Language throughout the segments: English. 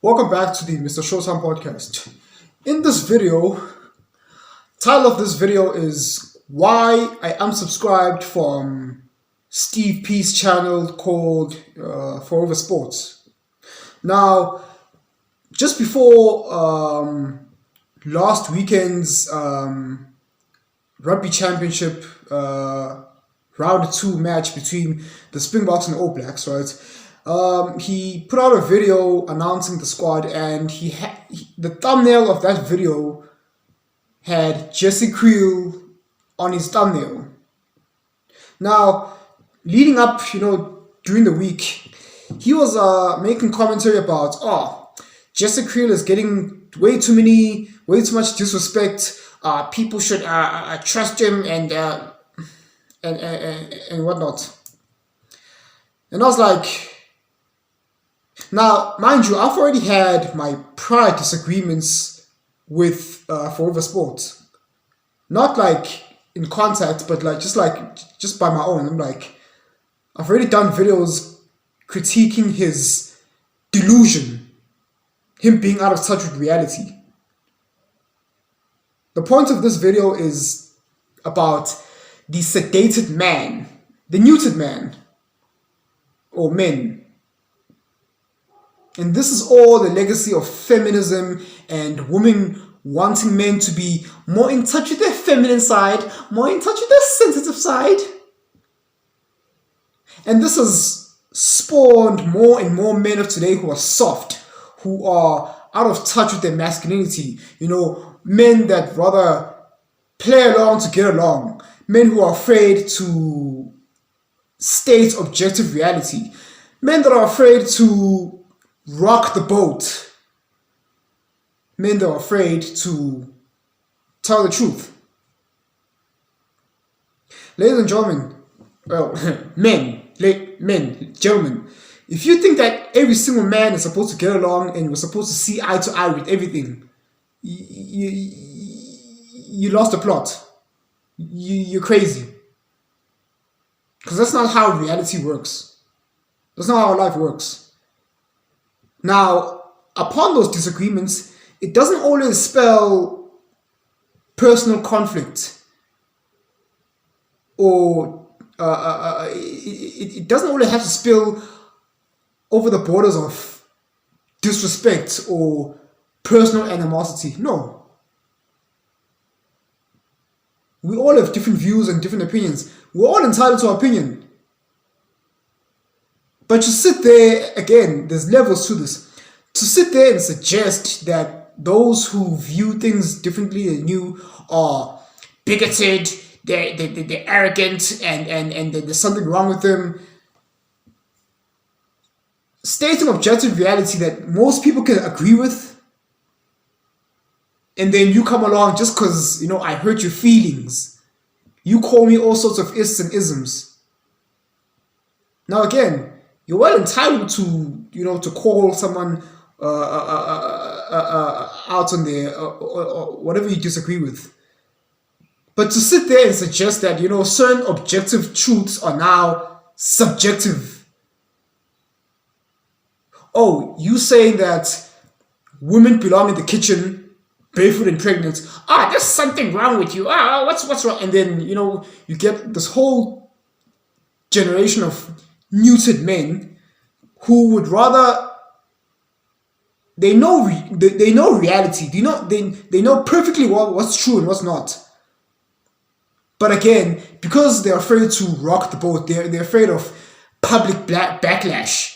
Welcome back to the MrShowTym podcast. In this video, title of this video is why I unsubscribed from Steve P's channel called ForeverSports. Now, just before last weekend's rugby championship round 2 match between the Springboks and All Blacks, right? He put out a video announcing the squad, and the thumbnail of that video had Jesse Creel on his thumbnail. Now, leading up, during the week, he was making commentary about, Jesse Creel is getting way too much disrespect. People should trust him and whatnot. And I was like, now, mind you, I've already had my prior disagreements with ForeverSports. Not like in contact, but just by my own. I'm like, I've already done videos critiquing his delusion, him being out of touch with reality. The point of this video is about the sedated man, the neutered man, or men. And this is all the legacy of feminism and women wanting men to be more in touch with their feminine side, more in touch with their sensitive side. And this has spawned more and more men of today who are soft, who are out of touch with their masculinity. Men that rather play along to get along. Men who are afraid to state objective reality. Men that are afraid to rock the boat. Men that are afraid to tell the truth. Ladies and gentlemen, gentlemen, if you think that every single man is supposed to get along and we're supposed to see eye to eye with everything, you lost the plot. You're crazy. Because that's not how reality works. That's not how life works. Now, upon those disagreements, it doesn't always spell personal conflict, or it doesn't always have to spill over the borders of disrespect or personal animosity. No. We all have different views and different opinions. We're all entitled to our opinion. But to sit there, again, there's levels to this. To sit there and suggest that those who view things differently than you are bigoted, they're arrogant, and there's something wrong with them. Stating objective reality that most people can agree with, and then you come along just because, I hurt your feelings. You call me all sorts of ists and isms. Now again, you're well entitled to, to call someone out on their or whatever you disagree with. But to sit there and suggest that, certain objective truths are now subjective. Oh, you saying that women belong in the kitchen, barefoot and pregnant. There's something wrong with you. What's wrong? And then, you get this whole generation of neutered men who would rather, they know reality. They know perfectly what's true and what's not. But again, because they're afraid to rock the boat, they're afraid of public backlash.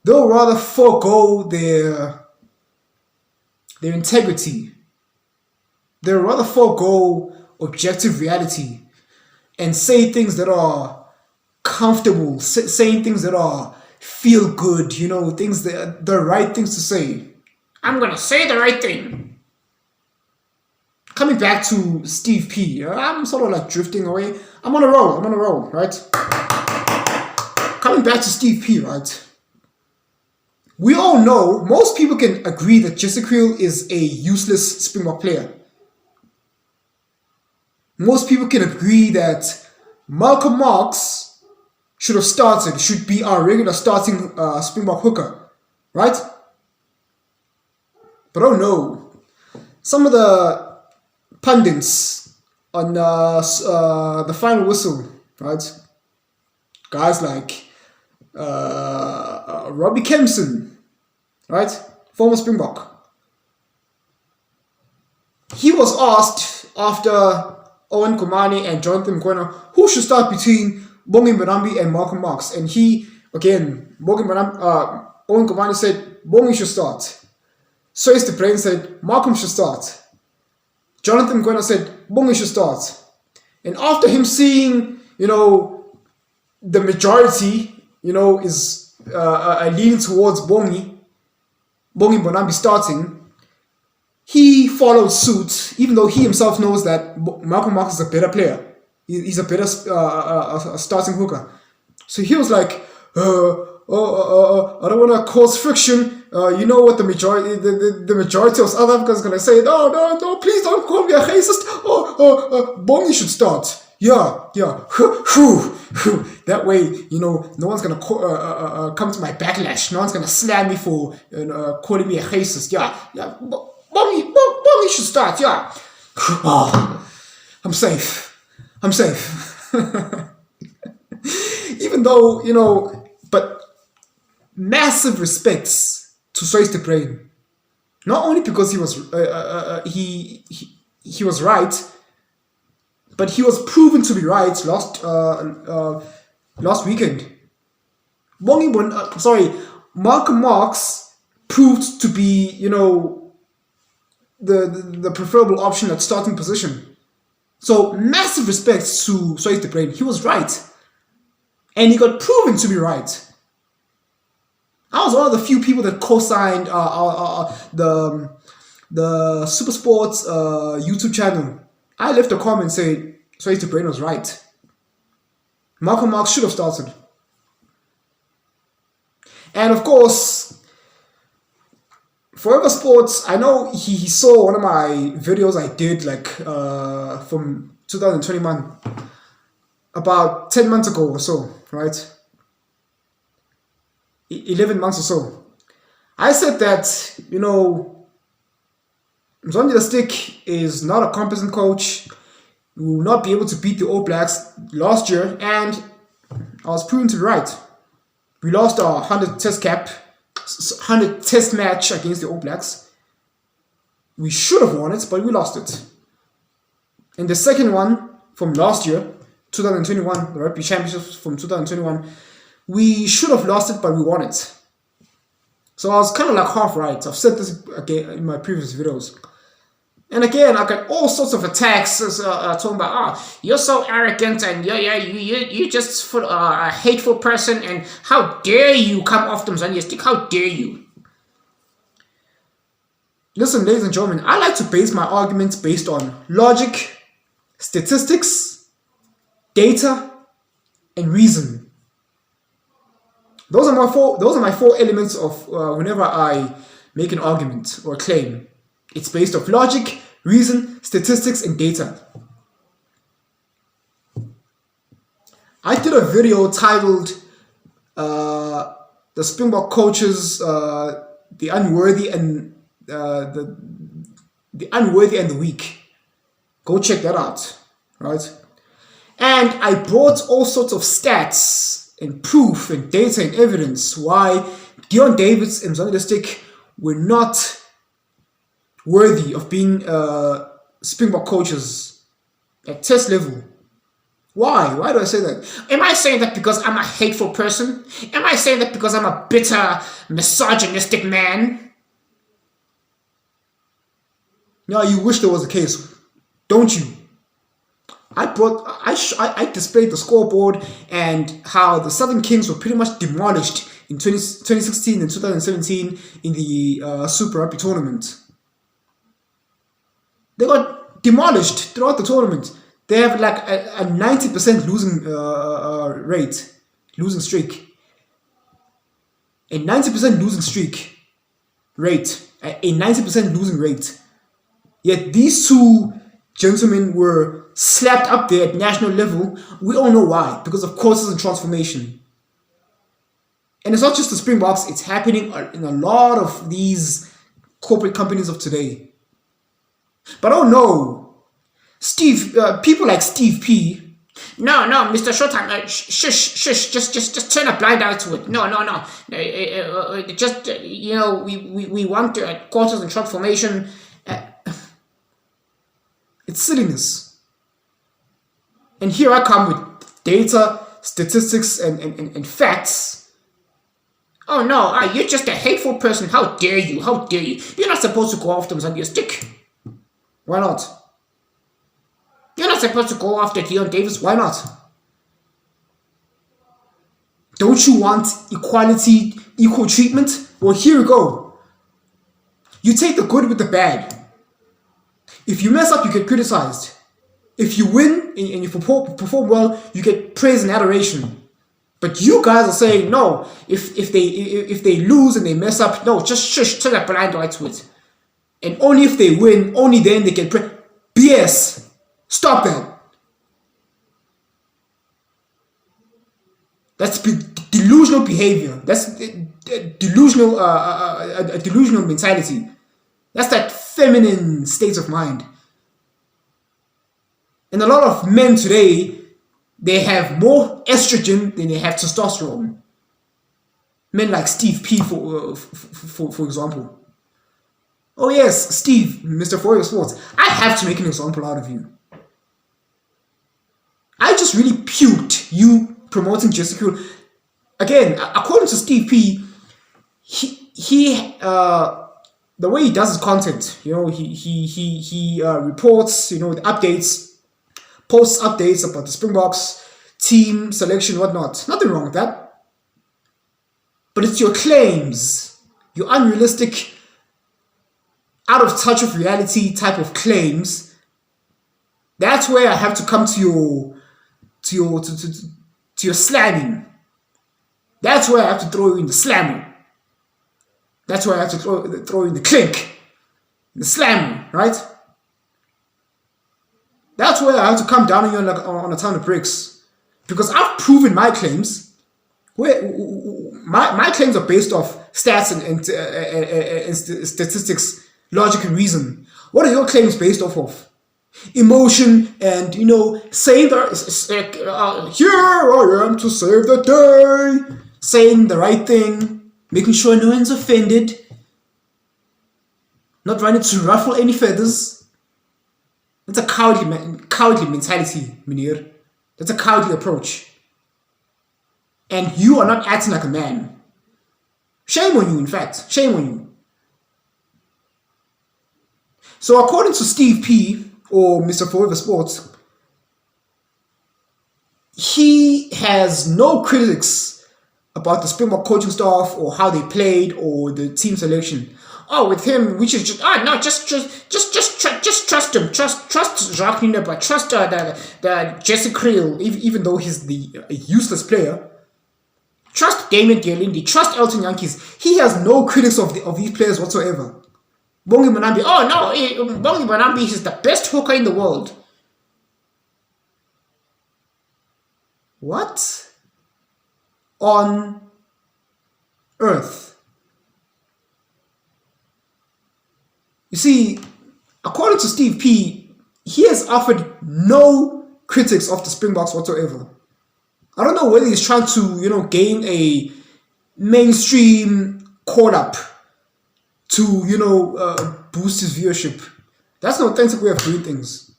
They'll rather forego their integrity. They'll rather forego objective reality and say things that are comfortable, saying things that are feel good, things that the right things to say. I'm gonna say the right thing. Coming back to Steve P, I'm sort of like drifting away. I'm on a roll, right? Coming back to Steve P, right? We all know, most people can agree that Jesse Creel is a useless Springbok player. Most people can agree that Malcolm Marx should have started, should be our regular starting Springbok hooker, right? But oh no, some of the pundits on the final whistle, right? Guys like Robbie Kempson, right? Former Springbok. He was asked after Owen Komani and Jonathan Mkwena who should start between Bongi Mbonambi and Malcolm Marx. And he, again, Owen Komani said Bongi should start. Sois de Brain said Malcolm should start. Jonathan Mkwena said Bongi should start. And after him seeing, the majority, is leaning towards Bongi Mbonambi starting, he followed suit, even though he himself knows that Malcolm Marx is a better player. He's a better starting hooker. So he was like, I don't want to cause friction. You know what the majority of South Africans going to say? No, please don't call me a racist. Bongi should start. Yeah. That way, no one's going to come to my backlash. No one's going to slam me for calling me a racist. Yeah. Bongi should start, yeah. I'm safe. Even though, but massive respects to Sois de Brain. Not only because he was he was right, but he was proven to be right last weekend. Malcolm Marx proved to be, the preferable option at starting position. So massive respects to Sois de Brain. He was right. And he got proven to be right. I was one of the few people that co-signed the Super Sports YouTube channel. I left a comment saying Sois de Brain was right. Malcolm Marx should have started. And of course, ForeverSports, I know he saw one of my videos I did from 2021, about 10 months ago or so, right? 11 months or so. I said that, Mzonde the Stick is not a competent coach. We will not be able to beat the All Blacks last year, and I was proven to be right. We lost our 100 test match against the All Blacks. We should have won it, but we lost it. And the second one from last year, 2021, the Rugby Championships from 2021, we should have lost it, but we won it. So I was kind of half right. I've said this again in my previous videos. And again, I got all sorts of attacks talking about, you're so arrogant and you just a hateful person, and how dare you come off them on your stick, how dare you? Listen, ladies and gentlemen, I like to base my arguments based on logic, statistics, data, and reason. Those are my four elements of whenever I make an argument or a claim. It's based off logic, reason, statistics, and data. I did a video titled "The Springbok Coaches, the Unworthy and the Unworthy and the Weak." Go check that out, right? And I brought all sorts of stats and proof and data and evidence why Deon Davids and Mzonde the Stick were not worthy of being Springbok coaches at test level. Why? Why do I say that? Am I saying that because I'm a hateful person? Am I saying that because I'm a bitter, misogynistic man? No, you wish there was a case, don't you? I displayed the scoreboard and how the Southern Kings were pretty much demolished in 2016 and 2017 in the Super Rugby tournament. They got demolished throughout the tournament. They have a 90% losing streak. A 90% losing streak rate. A 90% losing rate. Yet these two gentlemen were slapped up there at national level. We all know why. Because of courses and transformation. And it's not just the Springboks. It's happening in a lot of these corporate companies of today. But oh no, people like Steve P. No, MrShowTym, shush, just turn a blind eye to it. No. Just we want quarters and short formation. It's silliness. And here I come with data, statistics, and facts. Oh no, you're just a hateful person. How dare you? You're not supposed to go after them on your stick. Why not? You're not supposed to go after Dion Davis. Why not? Don't you want equality, equal treatment? Well, here we go. You take the good with the bad. If you mess up, you get criticized. If you win and you perform well, you get praise and adoration. But you guys are saying no. If they lose and they mess up, no, just shush, turn a blind eye to it. And only if they win, only then they get praise. BS. Stop that. That's delusional behavior. That's delusional mentality. That's that feminine state of mind. And a lot of men today, they have more estrogen than they have testosterone. Men like Steve P, for example. Oh yes, Steve, Mr. ForeverSports, I have to make an example out of you. I just really puked you promoting Jessica. Again, according to Steve P, he the way he does his content, he reports, the updates, posts updates about the Springboks, team selection, whatnot. Nothing wrong with that. But it's your claims, your unrealistic, out of touch with reality type of claims. That's where I have to come to your slamming. That's where I have to throw you in the slammer. That's where I have to throw you in the clink, the slammer, right? That's where I have to come down on you on a ton of bricks, because I've proven my claims. My claims are based off stats and statistics, logic and reason. What are your claims based off of? Emotion and saying here I am to save the day, saying the right thing, making sure no one's offended, not trying to ruffle any feathers. That's a cowardly mentality, Munir. That's a cowardly approach. And you are not acting like a man. Shame on you, in fact. Shame on you. So according to Steve P, or Mr. ForeverSports, he has no critics about the Springbok coaching staff or how they played or the team selection. Oh, with him, we should just just trust him. Trust Jacques Nienaber. Trust the Jesse Creel, even though he's a useless player. Trust Damien Dialindi. Trust Elton Yankees. He has no critics of these players whatsoever. Bongi Mbonambi. Oh no, Bongi Mbonambi is the best hooker in the world. What on earth? You see, according to Steve P, he has offered no critics of the Springboks whatsoever. I don't know whether he's trying to, gain a mainstream call-up to, boost his viewership. That's no authentic way of doing things.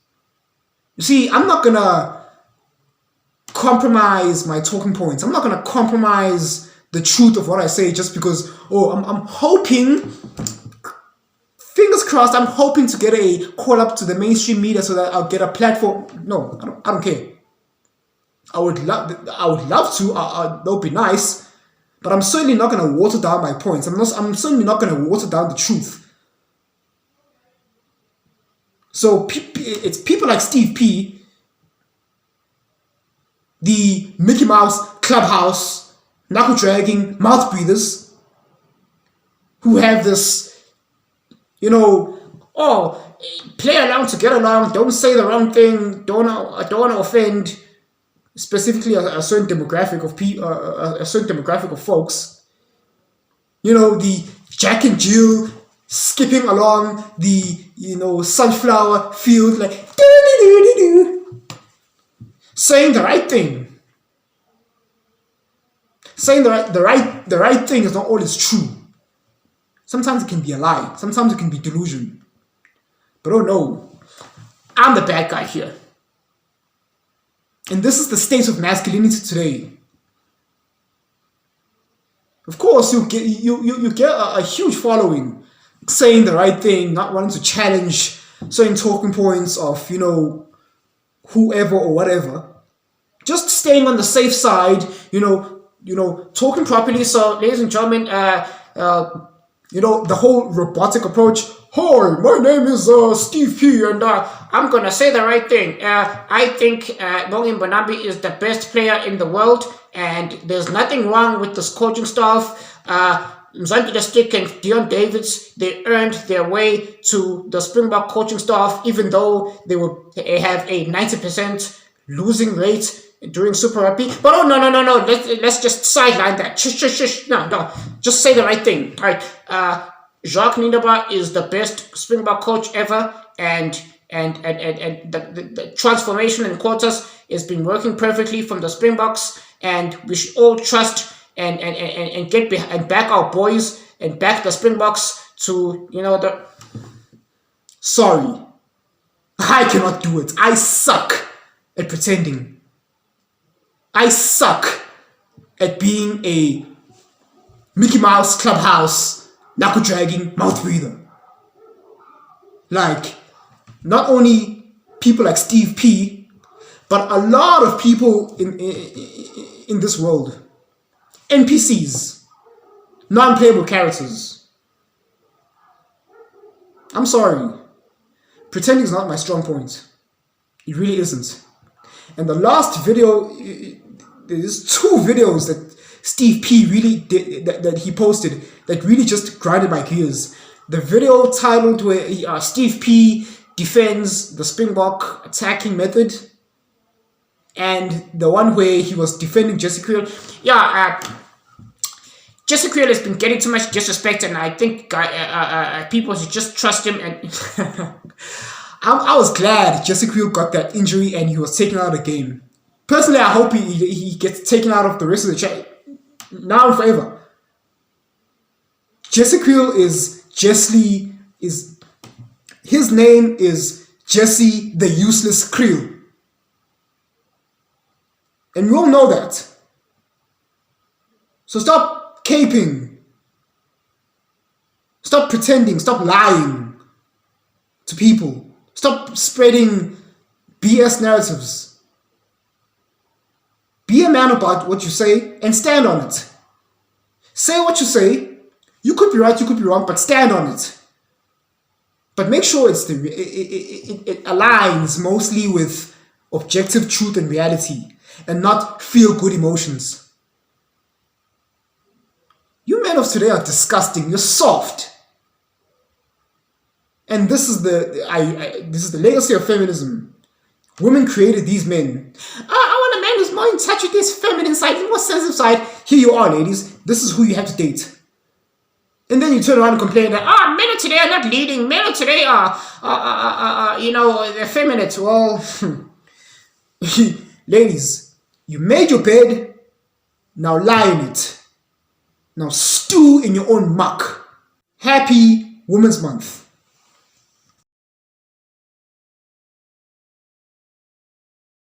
You see, I'm not gonna compromise my talking points. I'm not gonna compromise the truth of what I say just because, I'm hoping, fingers crossed, I'm hoping to get a call-up to the mainstream media so that I'll get a platform. No, I don't care. I would love to. That would be nice, but I'm certainly not going to water down my points. I'm certainly not going to water down the truth. So it's people like Steve P, the Mickey Mouse Clubhouse, knuckle dragging mouth breathers, who have this, play along to get along. Don't say the wrong thing. Don't want to offend. Specifically, a certain demographic of a certain demographic of folks. The Jack and Jill skipping along the, sunflower field, like, doo-doo-doo-doo-doo, saying the right thing. Saying the right thing is not always true. Sometimes it can be a lie. Sometimes it can be delusion. But oh no, I'm the bad guy here. And this is the state of masculinity today. Of course, you get a huge following saying the right thing, not wanting to challenge certain talking points of, whoever or whatever. Just staying on the safe side, talking properly. So, ladies and gentlemen, the whole robotic approach. Hi, my name is Steve P, and I'm gonna say the right thing. I think Bongi Mbonambi is the best player in the world, and there's nothing wrong with this coaching staff. Mzanti Stick and Dion Davids, they earned their way to the Springbok coaching staff, even though they have a 90% losing rate during Super Rugby. But oh no, let's just sideline that. Shush. No, just say the right thing. All right. Jacques Nienaber is the best Springbok coach ever, and the transformation in quarters has been working perfectly from the Springboks, and we should all trust and get behind and back our boys and back the Springboks to Sorry, I cannot do it. I suck at pretending. I suck at being a Mickey Mouse Clubhouse knuckle dragging mouth breather. Like, not only people like Steve P, but a lot of people in this world. NPCs, non-playable characters. I'm sorry. Pretending is not my strong point. It really isn't. And the last video, there's 2 videos that Steve P really did, that he posted, that really just grinded my gears. The video titled where Steve P defends the Springbok attacking method, and the one where he was defending Jesse Creel. Jesse Creel has been getting too much disrespect, and I think people should just trust him. And I was glad Jesse Creel got that injury and he was taken out of the game. Personally, I hope he gets taken out of the rest of the chat now and forever. Jesse Creel his name is Jesse the Useless Creel. And we all know that. So stop caping. Stop pretending. Stop lying to people. Stop spreading BS narratives. Be a man about what you say and stand on it. Say what you say. You could be right, you could be wrong, but stand on it. But make sure it aligns mostly with objective truth and reality, and not feel-good emotions. You men of today are disgusting. You're soft. And this is the legacy of feminism. Women created these men. I want a man who's more in touch with his feminine side, more sensitive side. Here you are, ladies. This is who you have to date. And then you turn around and complain that, men of today are not leading. Men of today are effeminate. Well, ladies, you made your bed. Now lie in it. Now stew in your own muck. Happy Women's Month.